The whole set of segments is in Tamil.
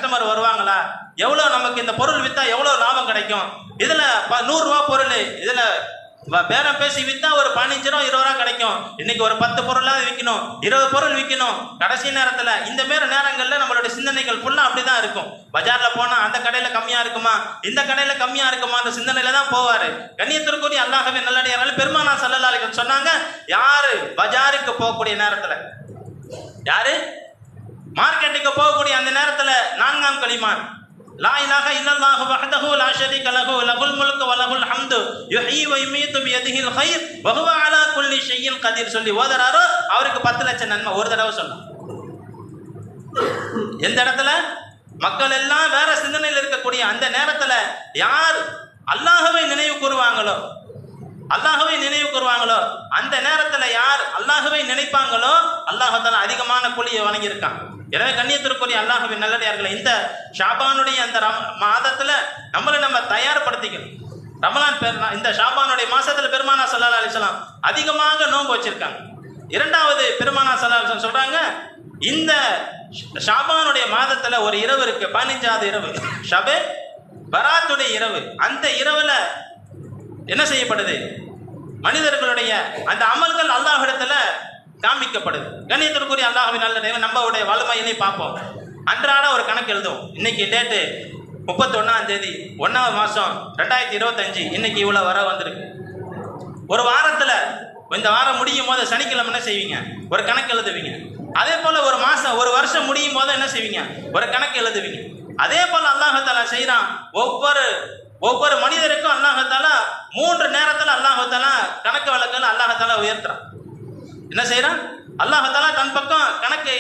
கஸ்டமர் வருவாங்களா, எவ்வளவு நமக்கு இந்த பொருள் வித்தா எவ்வளவு லாபம் கிடைக்கும், இதுல 100 ரூபா பொருள் இதுல பேரம் பேசி வித்தா ஒரு 15 ரூபா 20 ரூபா கிடைக்கும், இன்னைக்கு ஒரு 10 பொருளாவது விற்கணும், 20 பொருள் விற்கணும். கடைசி நேரத்துல இந்த மாதிரி நேரங்கள்ல நம்மளுடைய சிந்தனைகள் ஃபுல்லா அப்படிதான் இருக்கும். பஜார்ல போனா அந்த கடையில கம்மியா இருக்குமா, இந்த கடையில கம்மியா இருக்குமான்ற சிந்தனையில தான் போவாரு. கண்ணியத்திற்குரிய அல்லாஹ்வின் நல்லடியார்கள் பெருமானார் ஸல்லல்லாஹு அலைஹி வஸல்லம் சொன்னாங்க, யாரு பஜாருக்கு போகக்கூடிய நேரத்துல, யாரு மார்க்கெட்டுக்கு போகக்கூடிய அந்த நேரத்துல 4ஆம் கலிமா லா இலாஹ இல்லல்லாஹு வஹ்தஹு லா ஷரீக லஹு லஹுல் முல்கு வ லஹுல் ஹம்து யுஹ்யி வ யுமீது பியதிஹில் கைர் வ ஹுவ அலா குல்லி ஷைஇன் கதீர் சொல்லி ஓதுறாரோ அவருக்கு 10 லட்சம் நன்மை. ஒரு தடவை சொல்லலாம். எந்த இடத்துல மக்கள் எல்லாம் வேற சிந்தனையில் இருக்கக்கூடிய அந்த நேரத்துல யார் அல்லாஹ்வை நினைவு கூறுவாங்களோ, அல்லாஹ்வை நினைவு கூறுவாங்களோ, அந்த நேரத்துல யார் அல்லாஹ்வை நினைப்பாங்களோ அல்லாஹ் தஆலா அதிகமான கூலியை வழங்கியிருக்கான். எனவே கண்ணியத்திற்குரிய அல்லாஹ்வின் நல்லடியார்களே, இந்த ஷாபானுடைய அந்த மாதத்துல நம்மளை நம்ம தயார்படுத்திக்கணும். ரமலான் இந்த ஷாபானுடைய மாசத்துல பெருமானார் ஸல்லல்லாஹு அலைஹி வஸல்லம் அதிகமாக நோன்பு வச்சிருக்காங்க. இரண்டாவது பெருமானார் ஸல்லல்லாஹு அலைஹி வஸல்லம் சொல்றாங்க, இந்த ஷாபானுடைய மாதத்துல ஒரு இரவு இருக்கு, 15வது இரவு, ஷபே பராத்துடைய இரவு. அந்த இரவுல என்ன செய்யப்படுது, மனிதர்களுடைய அந்த அமல்கள் அல்லாஹ்விடத்துல காமிக்கப்படுது. கண்ணியத்திற்குரிய அல்லாஹ்வின் நல்லடியார்களே, நம்மளுடைய வளமையிலே பார்ப்போம். அன்றாட ஒரு கணக்கு எழுதுவோம். இன்னைக்கு டேட்டு 31ஆம் தேதி 1ஆவது மாசம் 2025, இன்னைக்கு இவ்வளவு வர வந்திருக்கு. ஒரு வாரத்துல இந்த வாரம் முடியும் போது சனிக்கிழமை என்ன செய்வீங்க, ஒரு கணக்கு எழுதுவீங்க. அதே போல ஒரு மாசம் ஒரு வருஷம் முடியும் போது என்ன செய்வீங்க, ஒரு கணக்கு எழுதுவீங்க. அதே போல அல்லாஹ் தஆலா செய்றான். ஒவ்வொரு மனிதருக்கும் அல்லாஹ் தஆலா 3 நேரத்துல அல்லாஹ் தஆலா கணக்கு வழக்குகள் அல்லாஹ் தஆலா உயர்த்துறான். என்ன செய்யறான், அல்லாஹ் தஆலா தன் பக்கம் கணக்கு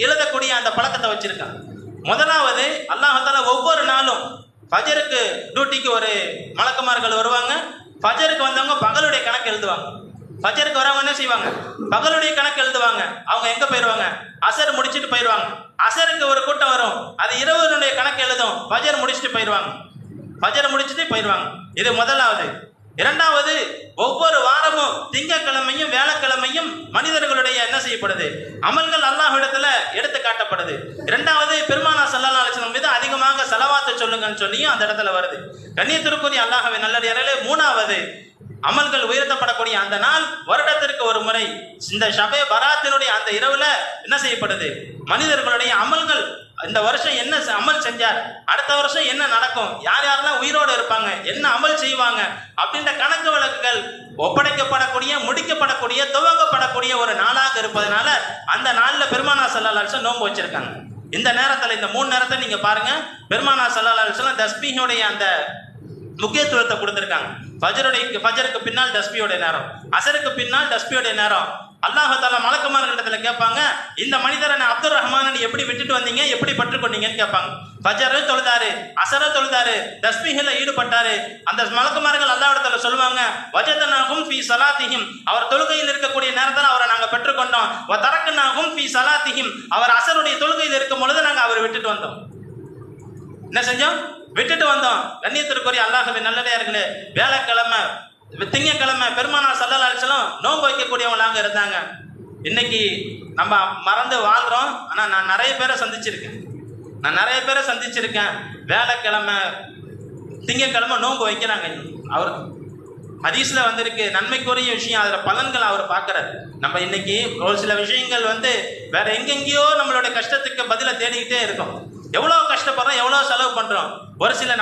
எழுதக்கூடிய அந்த பழக்கத்தை வச்சிருக்கான். முதலாவது அல்லாஹ் தஆலா ஒவ்வொரு நாளும் ஃபஜருக்கு டியூட்டிக்கு ஒரு மலக்குமார்கள் வருவாங்க. ஃபஜருக்கு வந்தவங்க பகலுடைய கணக்கு எழுதுவாங்க. ஃபஜருக்கு வரவங்க என்ன செய்வாங்க, பகலுடைய கணக்கு எழுதுவாங்க. அவங்க எங்க போயிடுவாங்க, அசர் முடிச்சுட்டு போயிடுவாங்க. அசருக்கு ஒரு கூட்டம் வரும், அது இரவுடைய கணக்கு எழுதும். ஃபஜர் முடிச்சுட்டு போயிடுவாங்க. இது முதலாவது. இரண்டாவது, ஒவ்வொரு வாரமும் திங்கட்கிழமையும் வியாழக்கிழமையும் மனிதர்களுடைய என்ன செய்யப்படுது, அமல்கள் அல்லாஹ்விடத்துல எடுத்து காட்டப்படுது. இரண்டாவது, பெருமானார் ஸல்லல்லாஹு அலைஹி வஸல்லம் மீது அதிகமாக ஸலவாத்து சொல்லுங்கன்னு சொல்லியும் அந்த இடத்துல வருது. கண்ணியத்திற்குரிய அல்லாஹ்வின் நல்லடியார்களே, மூணாவது, அமல்கள் உயர்த்தப்படக்கூடிய அந்த நாள் வருடத்திற்கு ஒரு முறை இந்த ஷபே பராத்தினுடைய அந்த இரவுல என்ன செய்யப்படுது, மனிதர்களுடைய அமல்கள் இந்த வருஷம் என்ன அமல் செஞ்சார், அடுத்த வருஷம் என்ன நடக்கும், யார் யாரெல்லாம் உயிரோடு இருப்பாங்க, என்ன அமல் செய்வாங்க அப்படின்ற கணக்கு வழக்குகள் ஒப்படைக்கப்படக்கூடிய, முடிக்கப்படக்கூடிய, துவங்கப்படக்கூடிய ஒரு நாளாக இருப்பதனால அந்த நாள்ல பெருமானார் ஸல்லல்லாஹு அலைஹி வஸல்லம் நோன்பு வச்சிருக்காங்க. இந்த நேரத்துல இந்த 3 நேரத்தை நீங்க பாருங்க, பெருமானார் ஸல்லல்லாஹு அலைஹி வஸல்லம் தஸ்பீஹுடைய அந்த முக்கியத்துவத்தை கொடுத்திருக்காங்க. ஃபஜருக்கு பின்னால் தஸ்பீஹுடைய நேரம், அசருக்கு பின்னால் தஸ்பீஹுடைய நேரம். அல்லாஹ் தஆலா மலக்குமார்களிடத்துல கேட்பாங்க, இந்த மனிதரை அப்துர் ரஹ்மான் எப்படி விட்டுட்டு வந்தீங்க, எப்படி பற்றுக்கொண்டீங்கன்னு கேட்பாங்க. ஃபஜர் தொழுதாரு, அசர தொழுதாரு, தஸ்பீஹில் ஈடுபட்டாரு. அந்த மலக்குமார்கள் அல்லாஹ்விடத்துல சொல்லுவாங்க, வஜதனாஹும் ஃபீ ஸலாத்திஹிம், அவர் தொழுகையில் இருக்கக்கூடிய நேரத்தில் அவரை நாங்கள் பெற்றுக்கொண்டோம். வ தரக்னாஹும் ஃபீ ஸலாத்திஹிம், அவர் அசருடைய தொழுகையில் இருக்கும் பொழுது நாங்கள் அவரை விட்டுட்டு வந்தோம். என்ன செஞ்சோம், விட்டுட்டு வந்தோம். கண்ணியத்திற்குரிய அல்லாஹ்வின் நல்லடியார்களே, வியாழக்கிழமை திங்கக்கிழமை பெருமானார் ஸல்லல்லாஹு அலைஹி வஸல்லம் நோன்பு வைக்கக்கூடியவங்களாக இருந்தாங்க. இன்னைக்கு நம்ம மறந்து வாழ்றோம். ஆனா நான் நிறைய பேரை சந்திச்சிருக்கேன். வியாழக்கிழமை திங்கக்கிழமை நோன்பு வைக்கிறாங்க. அவர் ஹதீஸ்ல வந்திருக்கு, நன்மைக்குரிய விஷயம், அதுல பலன்கள் அவர் பார்க்கறாரு. நம்ம இன்னைக்கு ஒரு சில விஷயங்கள் வேற எங்கெங்கேயோ நம்மளோட கஷ்டத்துக்கு பதில தேடிக்கிட்டே இருக்கோம். எவ்வளவு கஷ்டப்படுறோம், எவ்வளவு செலவு பண்றோம். ஒரு சில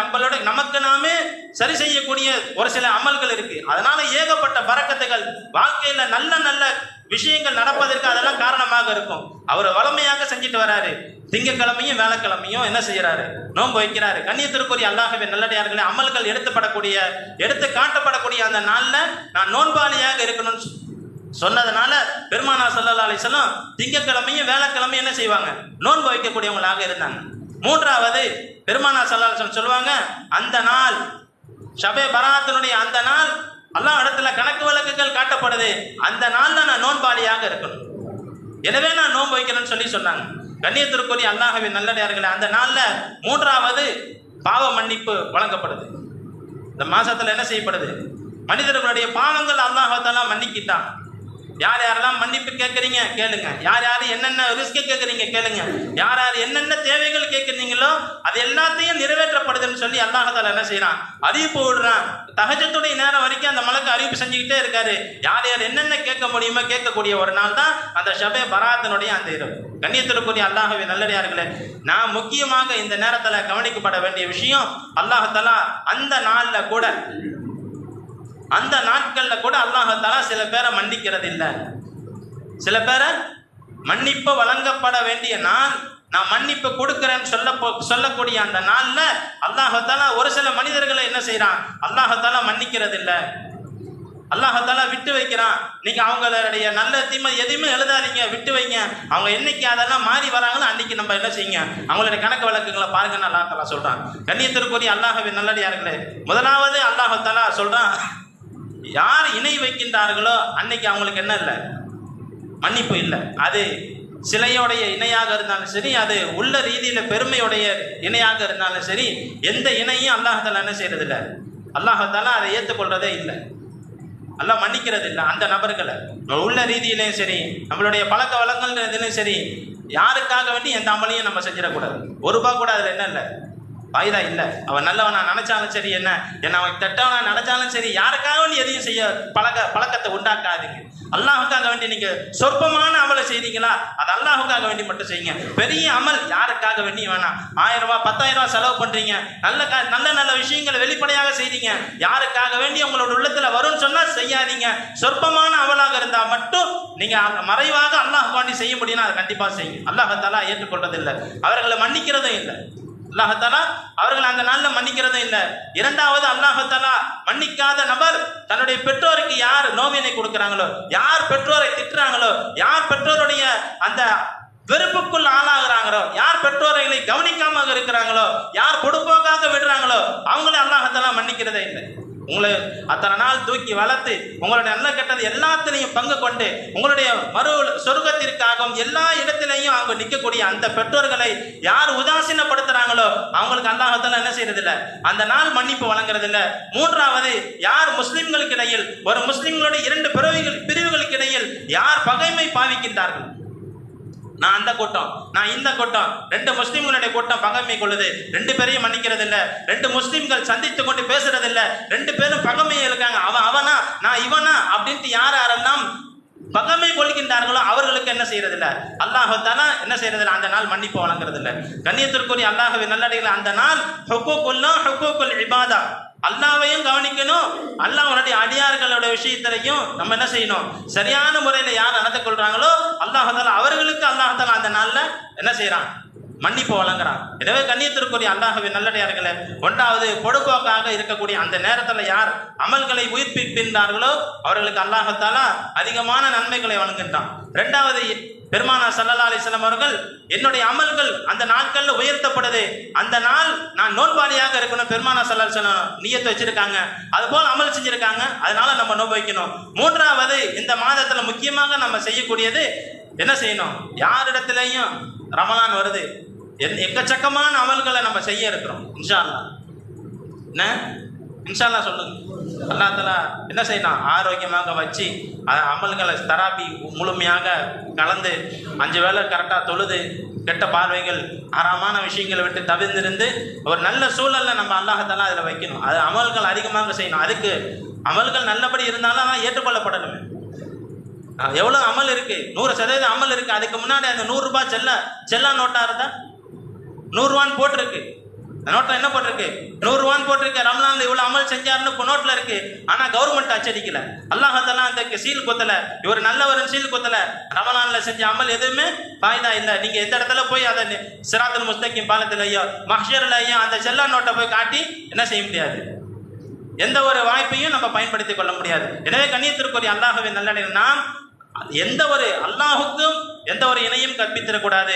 நமக்கு நாமே சரி செய்யக்கூடிய ஒரு சில அமல்கள் இருக்கு. அதனால ஏகப்பட்ட பரக்கத்துகள் வாழ்க்கையில நல்ல நல்ல விஷயங்கள் நடப்பதற்கு அதெல்லாம் காரணமாக இருக்கும். அவர் வளமையாக செஞ்சுட்டு வராரு. திங்கக்கிழமையும் வியாழக்கிழமையும் என்ன செய்யறாரு, நோன்பு வைக்கிறாரு. கண்ணியத்திற்குரிய அல்லாஹ்வின் நல்லடியார்களே, அமல்கள் எடுத்து காட்டப்படக்கூடிய அந்த நாள்ல நான் நோன்பாளியாக இருக்கணும்னு சொன்னதுனால பெருமானார் ஸல்லல்லாஹு அலைஹி வஸல்லம் திங்கக்கிழமையும் வியாழக்கிழமையும் என்ன செய்வாங்க, நோன்பு வைக்கக்கூடியவங்களாக இருந்தாங்க. மூன்றாவது, பெருமானார் ஸல்லல்லாஹு அலைஹி வஸல்லம் சொல்லுவாங்க, அந்த நாள் ஷபே பராத்தினுடைய அந்த நாள் அல்லாஹ் இடத்துல கணக்கு வழக்குகள் காட்டப்படுது. அந்த நாள்ல நான் நோன்பாளியாக இருக்கணும், எனவே நான் நோன்பு வைக்கணும்னு சொன்னாங்க. கண்ணியத்திற்குரிய அல்லாஹ்வின் நல்லடியார்களே, அந்த நாள்ல மூன்றாவது பாவ மன்னிப்பு வழங்கப்படுது. இந்த மாசத்துல என்ன செய்யப்படுது, மனிதர்களுடைய பாவங்கள் அல்லாஹ் தஆலா மன்னிக்கிட்டான். யார் யாரெல்லாம் மன்னிப்பு கேட்குறீங்க கேளுங்க, யார் யார் என்னென்ன ரிஸ்க் கேட்குறீங்க கேளுங்க, யார் யார் என்னென்ன தேவைகள் கேட்குறீங்களோ அது எல்லாத்தையும் நிறைவேற்றப்படுதுன்னு சொல்லி அல்லாஹ் தஆலா என்ன செய்யறான், அறிவிப்பு விடுறான். தஹஜ்ஜுடைய நேரம் வரைக்கும் அந்த மலக்கு அறிவிப்பு செஞ்சுக்கிட்டே இருக்காரு. யார் யார் என்னென்ன கேட்க முடியுமோ கேட்கக்கூடிய ஒரு நாள் தான் அந்த ஷபே பராத்தினுடைய அந்த இரவு. கண்ணியத்திற்குரிய அல்லாஹ்வே நல்லடியார்களே, நான் முக்கியமாக இந்த நேரத்தில் கவனிக்கப்பட வேண்டிய விஷயம், அல்லாஹ் தஆலா அந்த நாளில் கூட, அந்த நாட்களில் கூட அல்லாஹ் தஆலா சில பேரை மன்னிக்கிறது இல்லை. சில பேரை மன்னிப்பு வழங்கப்பட வேண்டிய நாள், நான் மன்னிப்பு கொடுக்கிறேன்னு சொல்லக்கூடிய அந்த நாள்ல அல்லாஹ் தஆலா ஒரு சில மனிதர்களை என்ன செய்யறான், அல்லாஹ் தஆலா மன்னிக்கிறது இல்லை, அல்லாஹ் தஆலா விட்டு வைக்கிறான். நீங்க அவங்களுடைய நல்ல தீமை எதையுமே எழுதாதீங்க, விட்டு வைங்க. அவங்க என்னைக்கு அதெல்லாம் மாறி வராங்களோ அன்னைக்கு நம்ம என்ன செய்யுங்க, அவங்களுடைய கணக்கு வழக்குகளை பாருங்கன்னு அல்லாஹ் தஆலா சொல்றான். கண்ணியத்திற்குரிய அல்லாஹ்வின் நல்லடியார்களே, முதலாவது அல்லாஹ் தஆலா சொல்றான், யார் இணை வைக்கின்றார்களோ அன்னைக்கு அவங்களுக்கு என்ன இல்லை, மன்னிப்பு இல்லை. அது சிலையோடைய இணையாக இருந்தாலும் சரி, அது உள்ள ரீதியில பெருமையுடைய இணையாக இருந்தாலும் சரி, எந்த இணையும் அல்லாஹ் தஆலா என்ன செய்யறது இல்லை, அல்லாஹ் தஆலா அதை ஏற்றுக்கொள்றதே இல்லை, அல்லாஹ் மன்னிக்கிறது இல்லை. அந்த நபர்களை உள்ள ரீதியிலையும் சரி, நம்மளுடைய பழக்க வழக்கங்கள்லையும் சரி, யாருக்காக வேண்டி எந்த அமலையும் நம்ம செஞ்சிடக்கூடாது. ஒரு ரூபா கூட அதில் என்ன இல்லை, வாய்தா இல்லை. அவன் நல்லவனா நினைச்சாலும் சரி, என்ன அவன் கெட்டவனா நினைச்சாலும் சரி, யாருக்காக வேண்டி எதையும் செய்ய பழக்கத்தை உண்டாக்காதீங்க. அல்லாஹுக்காக வேண்டி நீங்க சொற்பமான அமலை செய்தீங்களா, அது அல்லாஹுக்காக வேண்டி மட்டும் செய்யுங்க. பெரிய அமல் யாருக்காக வேண்டி வேணாம். 1000 ரூபாய் 10,000 ரூபாய் செலவு பண்றீங்க, நல்ல நல்ல விஷயங்களை வெளிப்படையாக செய்தீங்க, யாருக்காக வேண்டி உங்களோட உள்ளத்துல வரும்னு சொன்னா செய்யாதீங்க. சொற்பமான அமலாக இருந்தா மட்டும் நீங்க மறைவாக அல்லாஹ் வேண்டி செய்ய முடியும்னா அதை கண்டிப்பா செய்யுங்க. அல்லாஹ் தஆலா ஏற்றுக்கொள்றதில்லை, அவர்களை மன்னிக்கிறதும் இல்லை. அல்லாஹ் தஆலா அவர்கள் அந்த நாளில் மன்னிக்கிறதும் இல்லை. இரண்டாவது, அல்லாஹ் தஆலா மன்னிக்காத நபர் தன்னுடைய பெற்றோருக்கு யார் நோவினை கொடுக்கிறாங்களோ, யார் பெற்றோரை திட்டுறாங்களோ, யார் பெற்றோருடைய அந்த வெறுப்புக்குள் ஆளாகிறாங்களோ, யார் பெற்றோர்களை கவனிக்காம இருக்கிறாங்களோ, யார் பொடுப்போக்காக விடுறாங்களோ, அவங்களே அல்லாஹ் தஆலா மன்னிக்கிறதே இல்லை. உங்களை அத்தனை நாள் தூக்கி வளர்த்து உங்களுடைய நல்ல கெட்டது எல்லாத்திலையும் பங்கு கொண்டு உங்களுடைய மறு சொர்க்கத்திற்காகவும் எல்லா இடத்திலையும் அவங்க நிற்கக்கூடிய அந்த பெற்றோர்களை யார் உதாசீனப்படுத்துறாங்களோ அவங்களுக்கு அல்லாஹ் தஆலா என்ன செய்யறது இல்லை, அந்த நாள் மன்னிப்பு வழங்குறது இல்லை. மூன்றாவது, யார் முஸ்லிம்களுக்கு இடையில், ஒரு முஸ்லிம்களுடைய 2 பிரிவுகளுக்கு இடையில் யார் பகைமை பாவிக்கின்றார்கள், நான் அந்த கூட்டம், நான் இந்த கூட்டம், 2 முஸ்லிம்களுடைய கூட்டம் பகைமை கொள்ளுது, 2 பேரையும் மன்னிக்கிறது இல்லை. 2 முஸ்லிம்கள் சந்தித்து கொண்டு பேசுறது இல்லை, 2 பேரும் பகைமையை இருக்காங்க, அவனா நான் இவனா அப்படின்ட்டு யாரெல்லாம் பகைமை கொள்கின்றார்களோ அவர்களுக்கு என்ன செய்யறது இல்லை, அல்லாஹ் தஆலா என்ன செய்யறது இல்லை, அந்த நாள் மன்னிப்பு வழங்குறது இல்லை. கண்ணியத்திற்குரிய அல்லாஹ்வின் நல்லடியார்களே, அந்த நாள் ஹுக்கூக்குல்லாஹ் ஹுக்கூக்குல் இபாதா, அல்லாஹ்வையும் கவனிக்கணும், அல்லாஹ்வுடைய அடியார்களோட விஷயத்திலையும் நம்ம என்ன செய்யணும், சரியான முறையில் யார் நடந்து கொள்றாங்களோ அல்லாஹ் தஆலா அவர்களுக்கு அல்லாஹ் தஆலா அந்த நாளில் என்ன செய்யறான், மன்னிப்பு வழங்குறான். எனவே கண்ணியத்திற்குரிய அல்லாஹ்வின் நல்லடியார்களே, ஒன்றாவது பொடுப்போக்காக இருக்கக்கூடிய அந்த நேரத்தில் யார் அமல்களை உயிர்ப்பிக்கின்றார்களோ அவர்களுக்கு அல்லாஹ் தஆலா அதிகமான நன்மைகளை வழங்குகின்றான். இரண்டாவது, பெருமானார் ஸல்லல்லாஹு அலைஹி வஸல்லம் அவர்கள் என்னுடைய அமல்கள் அந்த நாட்கள்ல உயர்த்தப்படுது, அந்த நாள் நான் நோன்பாளியாக இருக்கணும், பெருமானார் ஸல்லல்லாஹு அலைஹி வஸல்லம் நியத்து வச்சிருக்காங்க, அதுபோல் அமல் செஞ்சிருக்காங்க, அதனால நம்ம நோன்பு வைக்கணும். மூன்றாவது, இந்த மாதத்துல முக்கியமாக நம்ம செய்யக்கூடியது என்ன செய்யணும், யாரிடத்திலையும் ரமலான் வருது, எக்கச்சக்கமான அமல்களை நம்ம செய்ய இருக்கிறோம். இன்ஷா அல்லாஹ் என்ன இன்ஷா அல்லாஹ் சொல்லுங்க, அல்லாஹ் தஆலா என்ன செய்யணும், ஆரோக்கியமாக வச்சு அமல்களை தராபி முழுமையாக கலந்து 5 வேளை கரெக்டாக தொழுது கெட்ட பார்வைகள் ஆறாமான விஷயங்களை விட்டு தவிர்ந்திருந்து ஒரு நல்ல சூழல்ல நம்ம அல்லாஹ் தஆலா அதில் வைக்கணும். அது அமல்கள் அதிகமாக செய்யணும். அதுக்கு அமல்கள் நல்லபடி இருந்தாலும் அதான் ஏற்றுக்கொள்ளப்படணுமே. எவ்வளோ அமல் இருக்கு, 100% அமல் இருக்கு. அதுக்கு முன்னாடி அந்த 100 ரூபாய் செல்லா நோட்டா இருந்தா 100 ரூபான்னு போட்டிருக்கு, நோட்டில் என்ன போட்டிருக்கு, 100 ரூபான்னு போட்டிருக்கு. ரம்லான்ல இவ்வளவு அமல் செஞ்சாருன்னு இப்போ நோட்டில் இருக்கு, ஆனா கவர்மெண்ட் அச்சடிக்கல, அல்லாஹ் தஆலா அந்த சீல் கொத்தல, இவர் நல்லவர்னு சீல் கொத்தல. ரமலான்ல செஞ்ச அமல் எதுவுமே பாய்தா இல்லை. நீங்க எந்த இடத்துல போய் அதை சிராத்துல் முஸ்தகீம் பாலத்திலையோ மஹ்ஷர்லையோ அந்த செல்லா நோட்டை போய் காட்டி என்ன செய்ய முடியாது, எந்த ஒரு வாய்ப்பையும் நம்ம பயன்படுத்திக் கொள்ள முடியாது. எனவே கண்ணியத்திற்குரிய அல்லாஹ்வின் நல்லடியார்களே, நாம் எந்த ஒரு அல்லாஹுக்கும் எந்த ஒரு இணையும் கற்பித்திடக்கூடாது,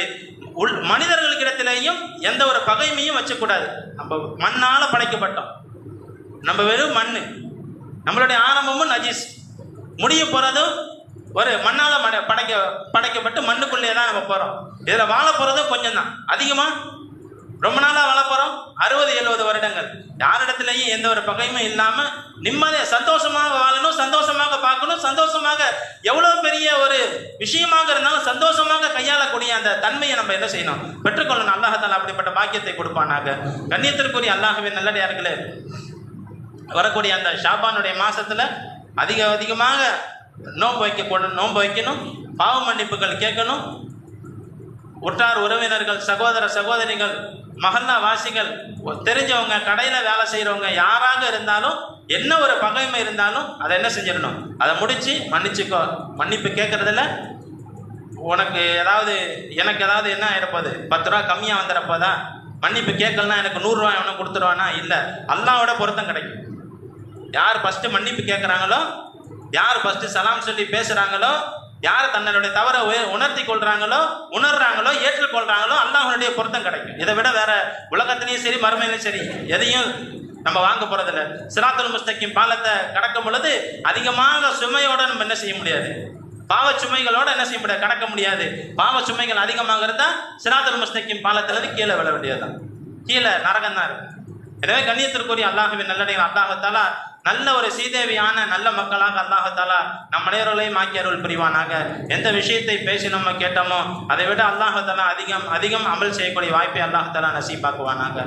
மனிதர்களுக்கு இடத்திலையும் எந்த ஒரு பகைமையும் வச்சக்கூடாது. நம்ம மண்ணால படைக்கப்பட்டோம், நம்ம வெறும் மண்ணு, நம்மளுடைய ஆரம்பமும் நஜீஸ், முடிய போறதும் ஒரு மண்ணால படைக்கப்பட்டு மண்ணுக்குள்ளே தான் நம்ம போறோம். இதுல வாழ போறதும் கொஞ்சம் தான், அதிகமா ரொம்ப நாளா வாழ போறோம் 60-70 வருடங்கள். யாரிடத்திலையும் எந்த ஒரு பகையும் இல்லாம நிம்மதியாக சந்தோஷமாக வாழணும், சந்தோஷமாக பார்க்கணும், சந்தோஷமாக எவ்வளோ பெரிய ஒரு விஷயமாக இருந்தாலும் சந்தோஷமாக கையாளக்கூடிய அந்த தன்மையை நம்ம என்ன செய்யணும், பெற்றுக்கொள்ளணும். அல்லாஹ் தஆலா அப்படிப்பட்ட பாக்கியத்தை கொடுப்பானாக. கண்ணியத்திற்குரிய அல்லாஹ்வின் நல்லடியார்களே, வரக்கூடிய அந்த ஷாபானுடைய மாசத்துல அதிகமாக நோன்பு வைக்கணும், பாவ மன்னிப்புகள் கேட்கணும். உற்றார் உறவினர்கள், சகோதர சகோதரிகள், மஹல்லா வாசிகள், தெரிஞ்சவங்க, கடையில் வேலை செய்கிறவங்க யாராக இருந்தாலும் என்ன ஒரு பகைமை இருந்தாலும் அதை என்ன செஞ்சிடணும், அதை முடித்து மன்னிச்சுக்கோ. மன்னிப்பு கேட்குறதில்ல எனக்கு ஏதாவது என்ன ஆகிடப்போகுது, 10 ரூபா கம்மியாக வந்துடப்போதா, மன்னிப்பு கேட்கலன்னா எனக்கு 100 ரூபா எவனை கொடுத்துருவானா? இல்லை, அல்லாஹ்வோட பொருத்தம் கிடைக்கும். யார் ஃபஸ்ட்டு மன்னிப்பு கேட்குறாங்களோ, யார் ஃபஸ்ட்டு சலாம் சொல்லி பேசுகிறாங்களோ, யார் தன்னுடைய தவறை உணர்றாங்களோ, ஏற்றுக்கொள்றாங்களோ, அல்லாஹ்வுடைய பொருத்தம் கிடைக்கும். இதை விட வேற உலகத்திலையும் சரி மறுமையிலையும் சரி எதையும் நம்ம வாங்க போறதில்ல. சிராத்துல் முஸ்தகீம் பாலத்தை கடக்கும் பொழுது அதிகமாக சுமையோட நம்ம என்ன செய்ய முடியாது, பாவ சுமைகளோட என்ன செய்ய முடியாது, கடக்க முடியாது. பாவ சுமைகள் அதிகமாக இருந்தால் சிராத்துல் முஸ்தகீம் பாலத்திலிருந்து கீழே விழ வேண்டியதுதான், கீழே நரகம் தான் இருக்கு. எனவே கண்ணியத்திற்குரிய அல்லாஹ்வின் நல்லடியார் அல்லாஹ் தஆலா நல்ல ஒரு சீதேவியான நல்ல மக்களாக அல்லாஹ் தஆலா நம் அனைவர்களையும் ஆக்கி அருள் புரிவானாக. எந்த விஷயத்தை பேசி நம்ம கேட்டோமோ அதை விட அல்லாஹ் தஆலா அதிகம் அமல் செய்யக்கூடிய வாய்ப்பை அல்லாஹ் தஆலா நசீபாக்குவானாக.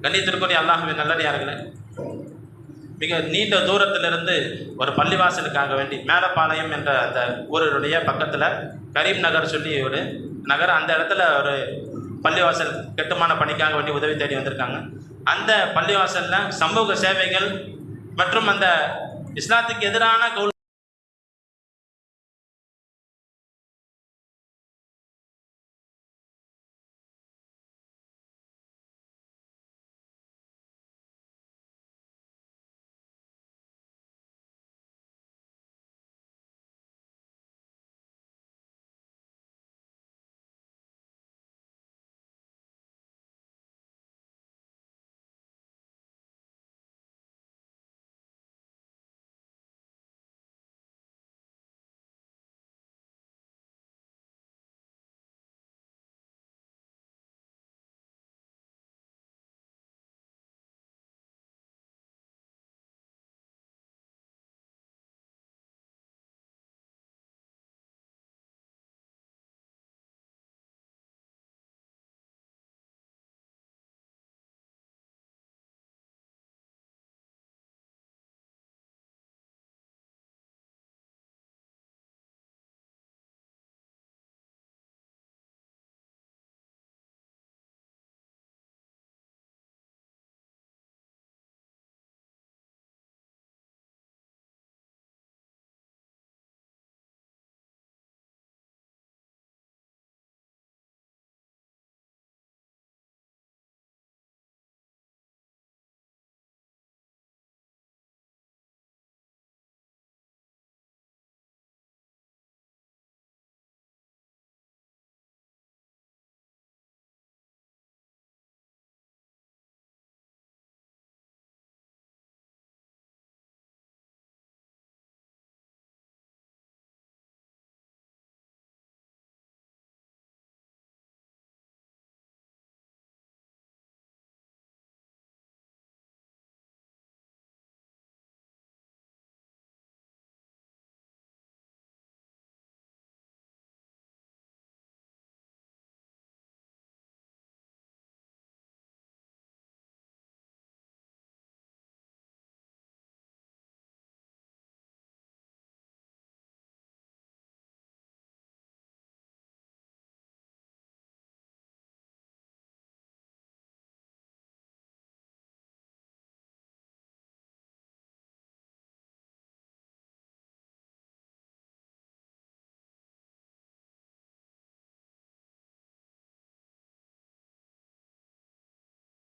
கண்ணியத்திற்குரிய அல்லாஹ்வின் நல்லடியார்களே, மிக நீண்ட தூரத்திலிருந்து ஒரு பள்ளிவாசலுக்காக வேண்டி மேலப்பாளையம் என்ற அந்த ஊருடைய பக்கத்தில் கரீம் நகர் சொல்லி ஒரு நகர், அந்த இடத்துல ஒரு பள்ளிவாசல் கட்டுமான பணிக்காக வேண்டி உதவி தேடி வந்திருக்காங்க. அந்த பள்ளிவாசலில் சமூக சேவைகள் மற்றும் அந்த இஸ்லாத்துக்கு எதிரான